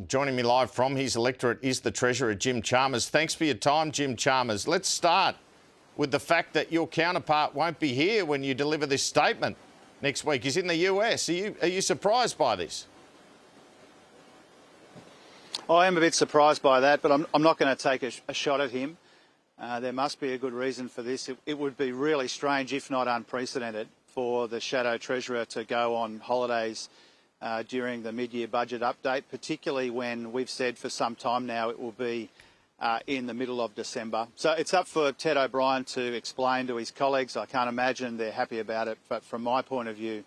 Joining me live from his electorate is the Treasurer, Jim Chalmers. Thanks for your time, Jim Chalmers. Let's start with the fact that your counterpart won't be here when you deliver this statement next week. He's in the US. Are you surprised by this? I am a bit surprised by that, but I'm not going to take a shot at him. There must be a good reason for this. It would be really strange, if not unprecedented, for the Shadow Treasurer to go on holidays during the mid-year budget update, particularly when we've said for some time now it will be in the middle of December. So it's up for Ted O'Brien to explain to his colleagues. I can't imagine they're happy about it, but from my point of view,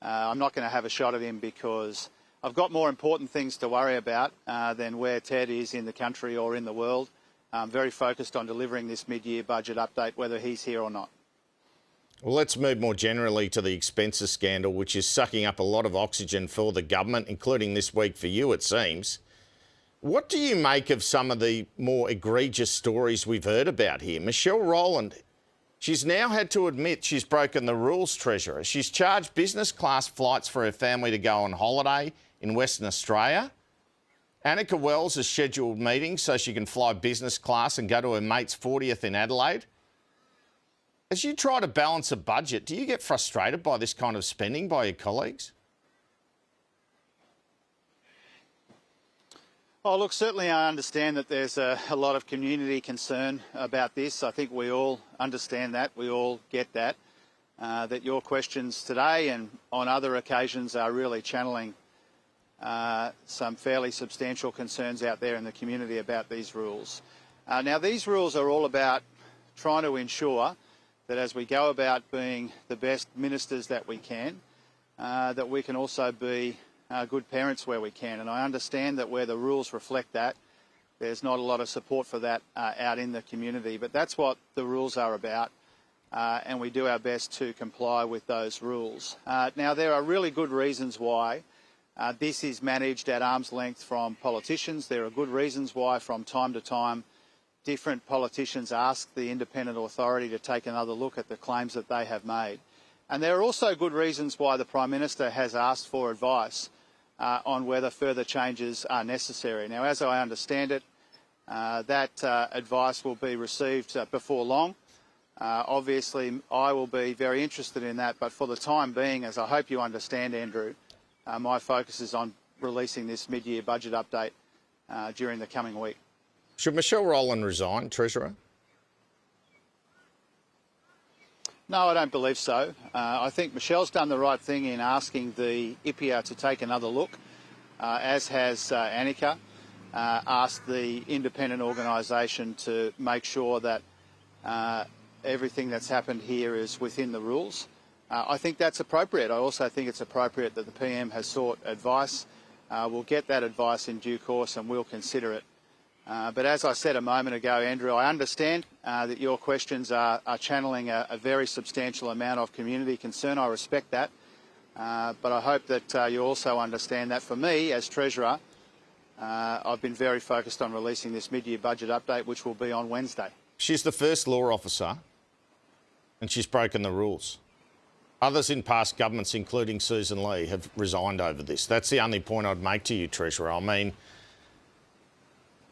I'm not going to have a shot at him because I've got more important things to worry about than where Ted is in the country or in the world. I'm very focused on delivering this mid-year budget update, whether he's here or not. Well, let's move more generally to the expenses scandal, which is sucking up a lot of oxygen for the government, including this week for you, it seems. What do you make of some of the more egregious stories we've heard about here? Michelle Rowland, she's now had to admit she's broken the rules, Treasurer. She's charged business class flights for her family to go on holiday in Western Australia. Annika Wells has scheduled meetings so she can fly business class and go to her mate's 40th in Adelaide. As you try to balance a budget, do you get frustrated by this kind of spending by your colleagues? Oh, look, certainly I understand that there's a lot of community concern about this. I think we all understand that. We all get that. That your questions today and on other occasions are really channeling some fairly substantial concerns out there in the community about these rules. Now, these rules are all about trying to ensure that as we go about being the best ministers that we can, that we can also be good parents where we can. And I understand that where the rules reflect that, there's not a lot of support for that out in the community. But that's what the rules are about, and we do our best to comply with those rules. Now, there are really good reasons why this is managed at arm's length from politicians. There are good reasons why from time to time different politicians ask the independent authority to take another look at the claims that they have made. And there are also good reasons why the Prime Minister has asked for advice on whether further changes are necessary. Now, as I understand it, that advice will be received before long. Obviously, I will be very interested in that, but for the time being, as I hope you understand, Andrew, my focus is on releasing this mid-year budget update during the coming week. Should Michelle Rowland resign, Treasurer? No, I don't believe so. I think Michelle's done the right thing in asking the IPIA to take another look, as has Annika asked the independent organisation to make sure that everything that's happened here is within the rules. I think that's appropriate. I also think it's appropriate that the PM has sought advice. We'll get that advice in due course and we'll consider it. But as I said a moment ago, Andrew, I understand that your questions are channeling a very substantial amount of community concern. I respect that. But I hope that you also understand that for me, as Treasurer, I've been very focused on releasing this mid-year budget update, which will be on Wednesday. She's the first law officer and she's broken the rules. Others in past governments, including Susan Lee, have resigned over this. That's the only point I'd make to you, Treasurer. I mean,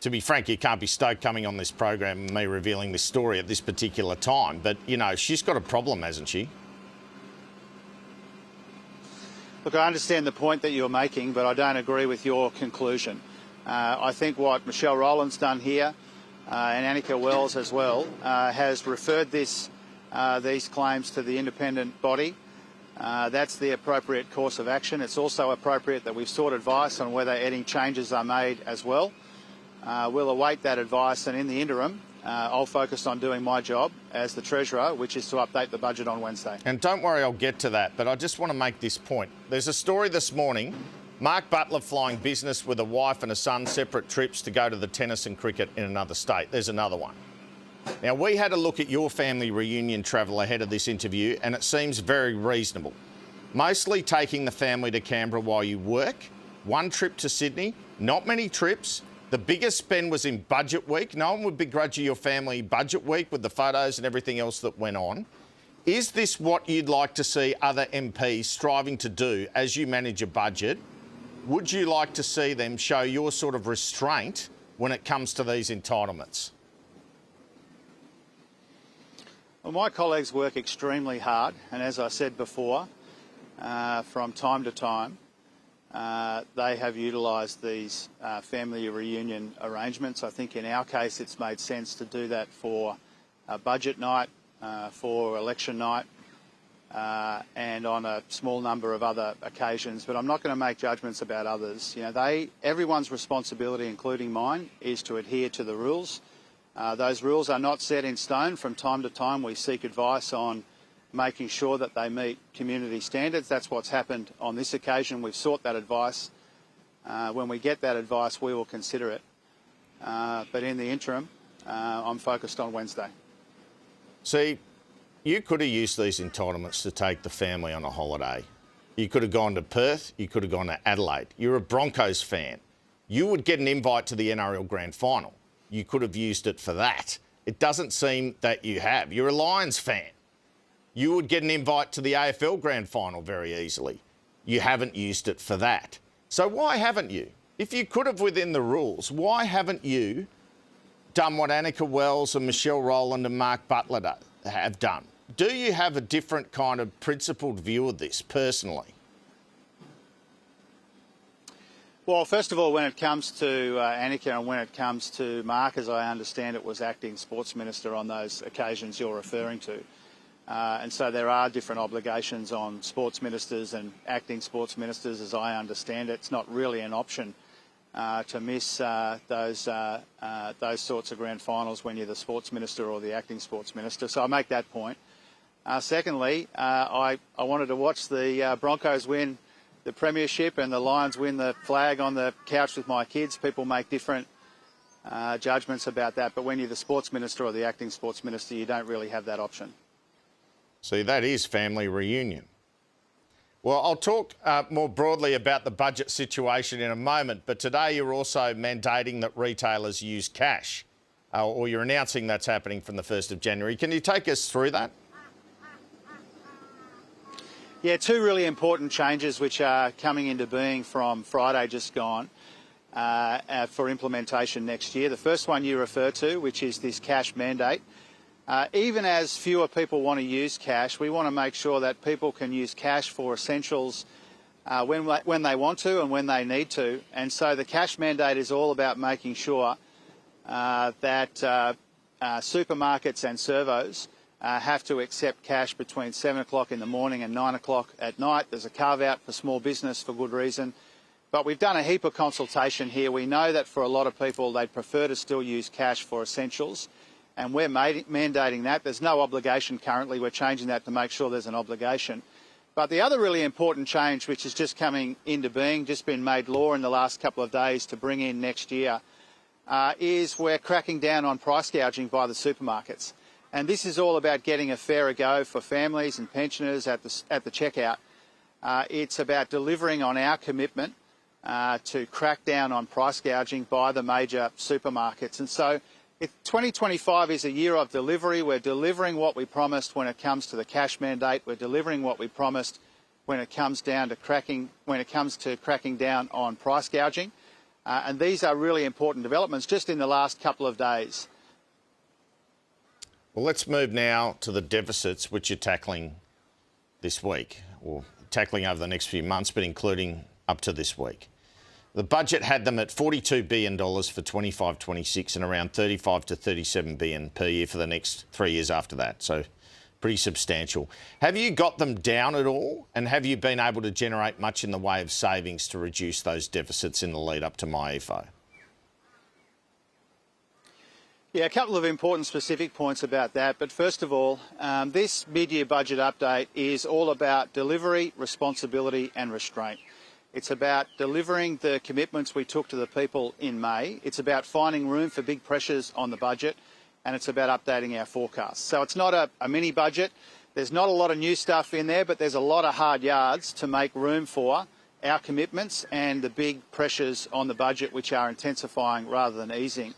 to be frank, you can't be stoked coming on this program and me revealing this story at this particular time. But, you know, she's got a problem, hasn't she? Look, I understand the point that you're making, but I don't agree with your conclusion. I think what Michelle Rowland's done here, and Annika Wells as well, has referred these claims to the independent body. That's the appropriate course of action. It's also appropriate that we've sought advice on whether any changes are made as well. We'll await that advice, and in the interim, I'll focus on doing my job as the Treasurer, which is to update the budget on Wednesday. And don't worry, I'll get to that, but I just want to make this point. There's a story this morning, Mark Butler flying business with a wife and a son, separate trips to go to the tennis and cricket in another state. There's another one. Now, we had a look at your family reunion travel ahead of this interview, and it seems very reasonable. Mostly taking the family to Canberra while you work, one trip to Sydney, not many trips. The biggest spend was in budget week. No one would begrudge you your family budget week with the photos and everything else that went on. Is this what you'd like to see other MPs striving to do as you manage a budget would you like to see them show your sort of restraint when it comes to these entitlements? Well, my colleagues work extremely hard, and as I said before, from time to time, they have utilised these family reunion arrangements. I think in our case it's made sense to do that for budget night, for election night, and on a small number of other occasions. But I'm not going to make judgments about others. You know, everyone's responsibility, including mine, is to adhere to the rules. Those rules are not set in stone. From time to time we seek advice on making sure that they meet community standards. That's what's happened on this occasion. We've sought that advice. When we get that advice, we will consider it. But in the interim, I'm focused on Wednesday. See, you could have used these entitlements to take the family on a holiday. You could have gone to Perth. You could have gone to Adelaide. You're a Broncos fan. You would get an invite to the NRL Grand Final. You could have used it for that. It doesn't seem that you have. You're a Lions fan. You would get an invite to the AFL Grand Final very easily. You haven't used it for that. So why haven't you? If you could have within the rules, why haven't you done what Annika Wells and Michelle Rowland and Mark Butler have done? Do you have a different kind of principled view of this personally? Well, first of all, when it comes to Annika and when it comes to Mark, as I understand it, was acting sports minister on those occasions you're referring to. And so there are different obligations on sports ministers and acting sports ministers, as I understand it. It's not really an option to miss those sorts of grand finals when you're the sports minister or the acting sports minister. So I make that point. Secondly, I wanted to watch the Broncos win the premiership and the Lions win the flag on the couch with my kids. People make different judgments about that, but when you're the sports minister or the acting sports minister, you don't really have that option. See, that is family reunion. Well, I'll talk more broadly about the budget situation in a moment, but today you're also mandating that retailers use cash, or you're announcing that's happening from the 1st of January. Can you take us through that? Yeah, two really important changes which are coming into being from Friday just gone for implementation next year. The first one you refer to, which is this cash mandate. Even as fewer people want to use cash, we want to make sure that people can use cash for essentials when they want to and when they need to. And so the cash mandate is all about making sure that supermarkets and servos have to accept cash between 7 o'clock in the morning and 9 o'clock at night. There's a carve-out for small business for good reason. But we've done a heap of consultation here. We know that for a lot of people, they'd prefer to still use cash for essentials. And we're mandating that. There's no obligation currently. We're changing that to make sure there's an obligation. But the other really important change, which is just coming into being, just been made law in the last couple of days to bring in next year, is we're cracking down on price gouging by the supermarkets. And this is all about getting a fairer go for families and pensioners at the checkout. It's about delivering on our commitment to crack down on price gouging by the major supermarkets. And so 2025 is a year of delivery. We're delivering what we promised when it comes to the cash mandate. We're delivering what we promised when it comes to cracking down on price gouging. And these are really important developments just in the last couple of days. Well, let's move now to the deficits which you're tackling this week, or tackling over the next few months, but including up to this week. The budget had them at $42 billion for 25-26 and around $35 to $37 billion per year for the next 3 years after that. So pretty substantial. Have you got them down at all? And have you been able to generate much in the way of savings to reduce those deficits in the lead up to MyEFO? Yeah, a couple of important specific points about that. But first of all, this mid-year budget update is all about delivery, responsibility and restraint. It's about delivering the commitments we took to the people in May. It's about finding room for big pressures on the budget, and it's about updating our forecasts. So it's not a mini budget. There's not a lot of new stuff in there, but there's a lot of hard yards to make room for our commitments and the big pressures on the budget, which are intensifying rather than easing.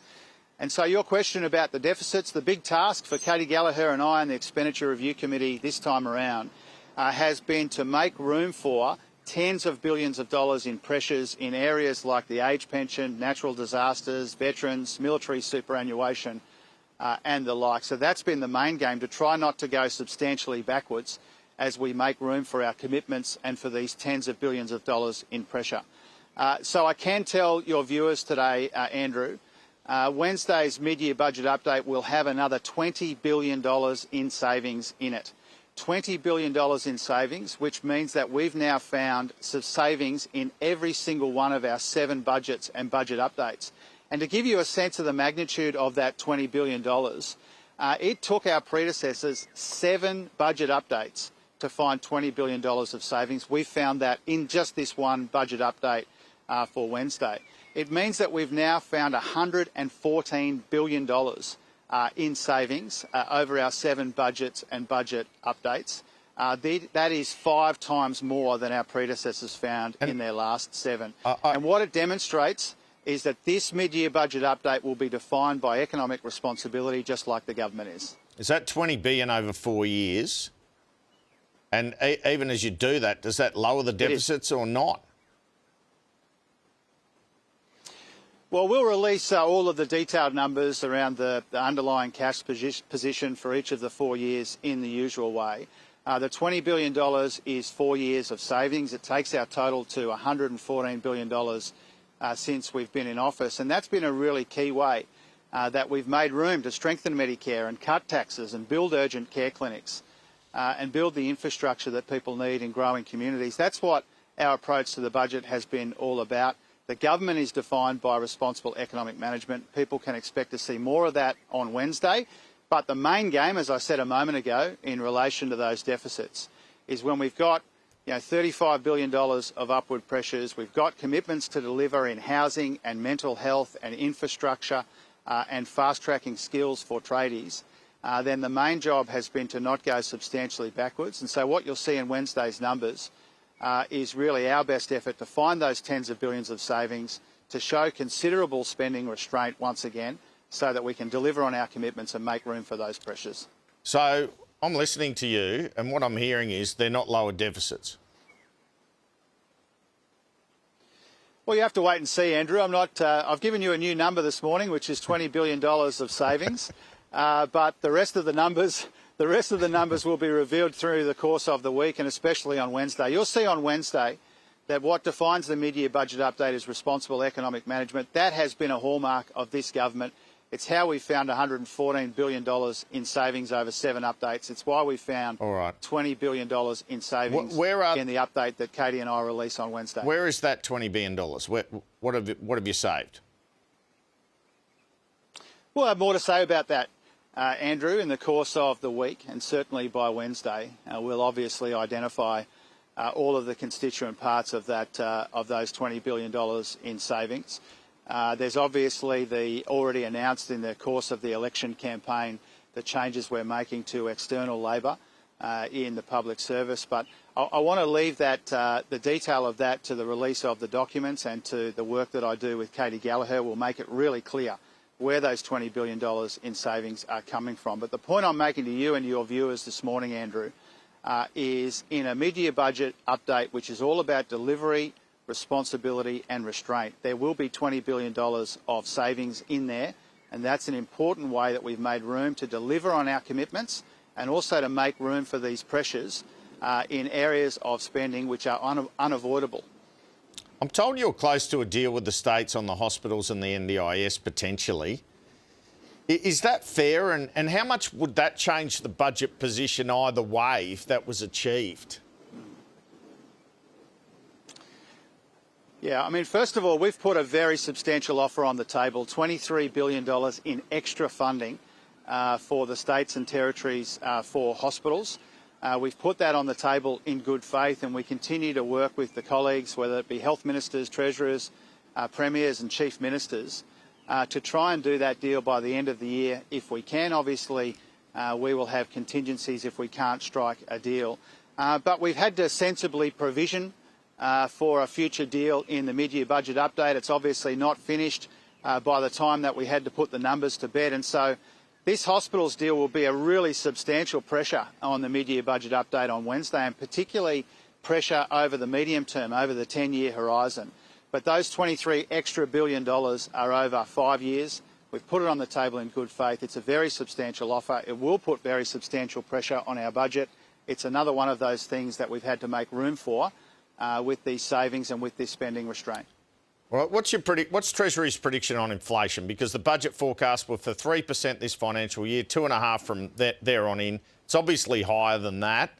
And so your question about the deficits, the big task for Katie Gallagher and I and the Expenditure Review Committee this time around has been to make room for tens of billions of dollars in pressures in areas like the age pension, natural disasters, veterans, military superannuation, and the like. So that's been the main game, to try not to go substantially backwards as we make room for our commitments and for these tens of billions of dollars in pressure. So I can tell your viewers today, Andrew, Wednesday's mid-year budget update will have another $20 billion in savings in it. $20 billion in savings, which means that we've now found some savings in every single one of our 7 budgets and budget updates. And to give you a sense of the magnitude of that $20 billion, it took our predecessors 7 budget updates to find $20 billion of savings. We found that in just this one budget update for Wednesday. It means that we've now found $114 billion in savings over our 7 budgets and budget updates. That is 5 times more than our predecessors found in their last 7. And what it demonstrates is that this mid-year budget update will be defined by economic responsibility, just like the government is. Is that $20 billion over 4 years? And even as you do that, does that lower the deficits or not? Well, we'll release all of the detailed numbers around the underlying cash position for each of the 4 years in the usual way. The $20 billion is 4 years of savings. It takes our total to $114 billion since we've been in office. And that's been a really key way that we've made room to strengthen Medicare and cut taxes and build urgent care clinics and build the infrastructure that people need in growing communities. That's what our approach to the budget has been all about. The government is defined by responsible economic management. People can expect to see more of that on Wednesday. But the main game, as I said a moment ago, in relation to those deficits, is when we've got $35 billion of upward pressures, we've got commitments to deliver in housing and mental health and infrastructure and fast-tracking skills for tradies, then the main job has been to not go substantially backwards. And so what you'll see in Wednesday's numbers is really our best effort to find those tens of billions of savings, to show considerable spending restraint once again, so that we can deliver on our commitments and make room for those pressures. So I'm listening to you, and what I'm hearing is they're not lower deficits. Well, you have to wait and see, Andrew. I've given you a new number this morning, which is $20 billion of savings, but the rest of the numbers will be revealed through the course of the week, and especially on Wednesday. You'll see on Wednesday that what defines the mid-year budget update is responsible economic management. That has been a hallmark of this government. It's how we found $114 billion in savings over 7 updates. It's why we found $20 billion in savings in the update that Katie and I release on Wednesday. Where is that $20 billion? What have you saved? We'll have more to say about that, Andrew, in the course of the week, and certainly by Wednesday. We'll obviously identify all of the constituent parts of that of those $20 billion in savings. There's obviously the already announced in the course of the election campaign the changes we're making to external labour in the public service. But I want to leave that the detail of that to the release of the documents and to the work that I do with Katie Gallagher. Will make it really clear where those $20 billion in savings are coming from. But the point I'm making to you and your viewers this morning, Andrew, is in a mid-year budget update, which is all about delivery, responsibility and restraint, there will be $20 billion of savings in there, and that's an important way that we've made room to deliver on our commitments and also to make room for these pressures in areas of spending which are unavoidable. I'm told you're close to a deal with the states on the hospitals and the NDIS potentially. Is that fair, and how much would that change the budget position either way if that was achieved? Yeah, I mean, first of all, we've put a very substantial offer on the table, $23 billion in extra funding for the states and territories for hospitals. We've put that on the table in good faith, and we continue to work with the colleagues, whether it be health ministers, treasurers, premiers and chief ministers, to try and do that deal by the end of the year if we can. Obviously, we will have contingencies if we can't strike a deal. But we've had to sensibly provision for a future deal in the mid-year budget update. It's obviously not finished by the time that we had to put the numbers to bed, and so this hospitals deal will be a really substantial pressure on the mid-year budget update on Wednesday, and particularly pressure over the medium term, over the 10-year horizon. But those $23 extra billion are over 5 years. We've put it on the table in good faith. It's a very substantial offer. It will put very substantial pressure on our budget. It's another one of those things that we've had to make room for with these savings and with this spending restraint. Well, what's Treasury's prediction on inflation? Because the budget forecast were for 3% this financial year, 2.5% from there on in. It's obviously higher than that.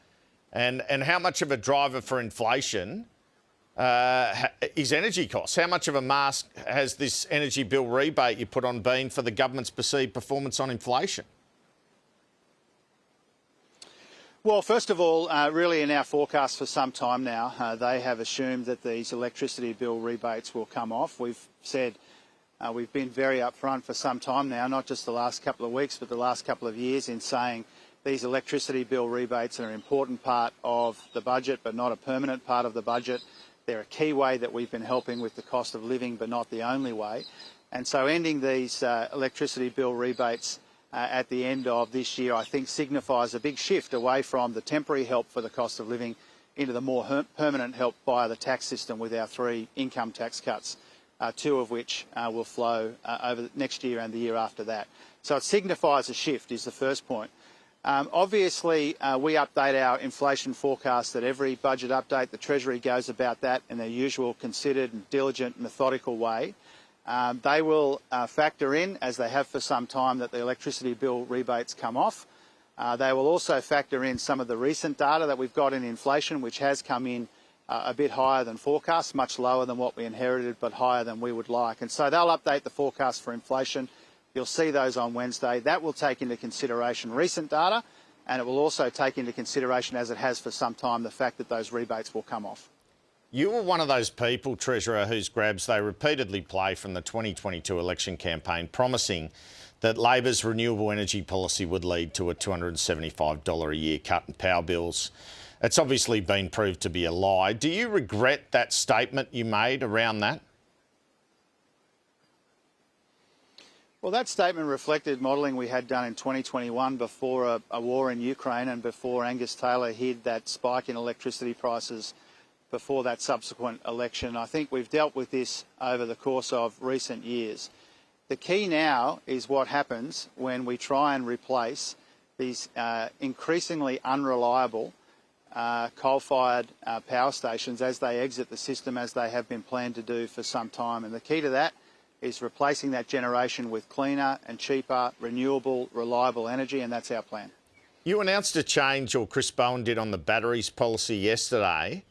And how much of a driver for inflation is energy costs? How much of a mask has this energy bill rebate you put on been for the government's perceived performance on inflation? Well, first of all, really in our forecast for some time now, they have assumed that these electricity bill rebates will come off. We've said we've been very upfront for some time now, not just the last couple of weeks, but the last couple of years, in saying these electricity bill rebates are an important part of the budget, but not a permanent part of the budget. They're a key way that we've been helping with the cost of living, but not the only way. And so ending these electricity bill rebates at the end of this year, I think, signifies a big shift away from the temporary help for the cost of living into the more permanent help via the tax system with our 3 income tax cuts, 2 of which will flow over next year and the year after that. So it signifies a shift, is the first point. Obviously, we update our inflation forecast at every budget update. The Treasury goes about that in their usual considered and diligent, methodical way. They will factor in, as they have for some time, that the electricity bill rebates come off. They will also factor in some of the recent data that we've got in inflation, which has come in a bit higher than forecast, much lower than what we inherited, but higher than we would like. And so they'll update the forecast for inflation. You'll see those on Wednesday. That will take into consideration recent data, and it will also take into consideration, as it has for some time, the fact that those rebates will come off. You were one of those people, Treasurer, whose grabs they repeatedly play from the 2022 election campaign, promising that Labor's renewable energy policy would lead to a $275 a year cut in power bills. It's obviously been proved to be a lie. Do you regret that statement you made around that? Well, that statement reflected modelling we had done in 2021 before a war in Ukraine and before Angus Taylor hid that spike in electricity prices before that subsequent election. I think we've dealt with this over the course of recent years. The key now is what happens when we try and replace these increasingly unreliable coal-fired power stations as they exit the system, as they have been planned to do for some time. And the key to that is replacing that generation with cleaner and cheaper, renewable, reliable energy, and that's our plan. You announced a change, or Chris Bowen did, on the batteries policy yesterday.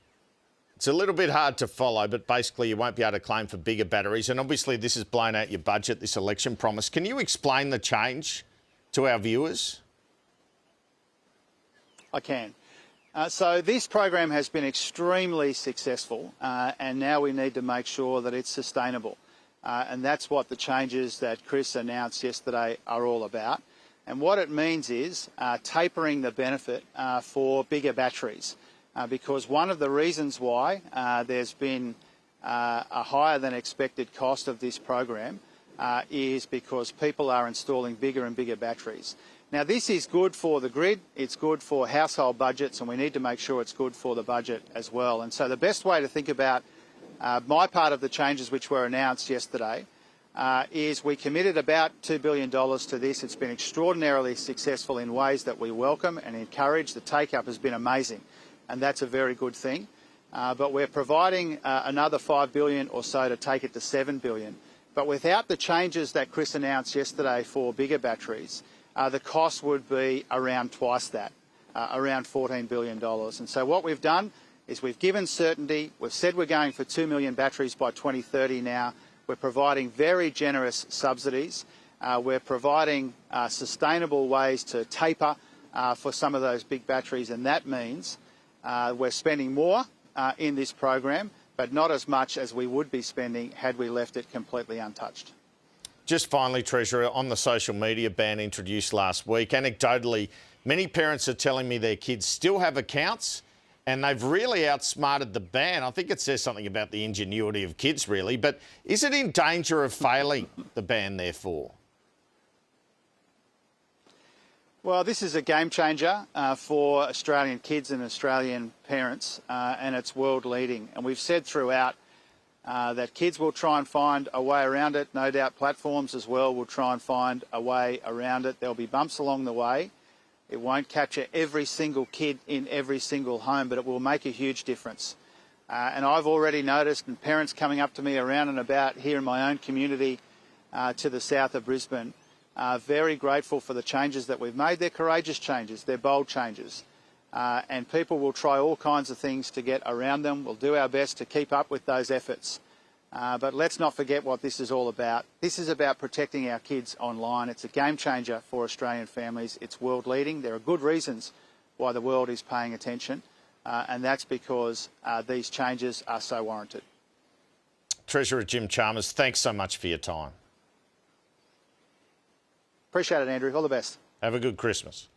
It's a little bit hard to follow, but basically you won't be able to claim for bigger batteries, and obviously this has blown out your budget, this election promise. Can you explain the change to our viewers? I can. So this program has been extremely successful, and now we need to make sure that it's sustainable. And that's what the changes that Chris announced yesterday are all about. And what it means is tapering the benefit for bigger batteries. Because one of the reasons why there's been a higher than expected cost of this program is because people are installing bigger and bigger batteries. Now, this is good for the grid, it's good for household budgets, and we need to make sure it's good for the budget as well. And so the best way to think about my part of the changes which were announced yesterday is we committed about $2 billion to this. It's been extraordinarily successful in ways that we welcome and encourage. The take-up has been amazing, and that's a very good thing. But we're providing another $5 billion or so to take it to $7 billion. But without the changes that Chris announced yesterday for bigger batteries, the cost would be around twice that, around $14 billion. And so what we've done is we've given certainty. We've said we're going for 2 million batteries by 2030 now. We're providing very generous subsidies. We're providing sustainable ways to taper for some of those big batteries, and that means we're spending more in this program, but not as much as we would be spending had we left it completely untouched. Just finally, Treasurer, on the social media ban introduced last week, anecdotally, many parents are telling me their kids still have accounts and they've really outsmarted the ban. I think it says something about the ingenuity of kids, really. But is it in danger of failing, the ban, therefore? Well, this is a game changer for Australian kids and Australian parents, and it's world leading. And we've said throughout that kids will try and find a way around it. No doubt platforms as well will try and find a way around it. There'll be bumps along the way. It won't capture every single kid in every single home, but it will make a huge difference. And I've already noticed, and parents coming up to me around and about here in my own community to the south of Brisbane, very grateful for the changes that we've made. They're courageous changes, they're bold changes. And people will try all kinds of things to get around them. We'll do our best to keep up with those efforts. But let's not forget what this is all about. This is about protecting our kids online. It's a game changer for Australian families. It's world leading. There are good reasons why the world is paying attention, and that's because these changes are so warranted. Treasurer Jim Chalmers, thanks so much for your time. Appreciate it, Andrew. All the best. Have a good Christmas.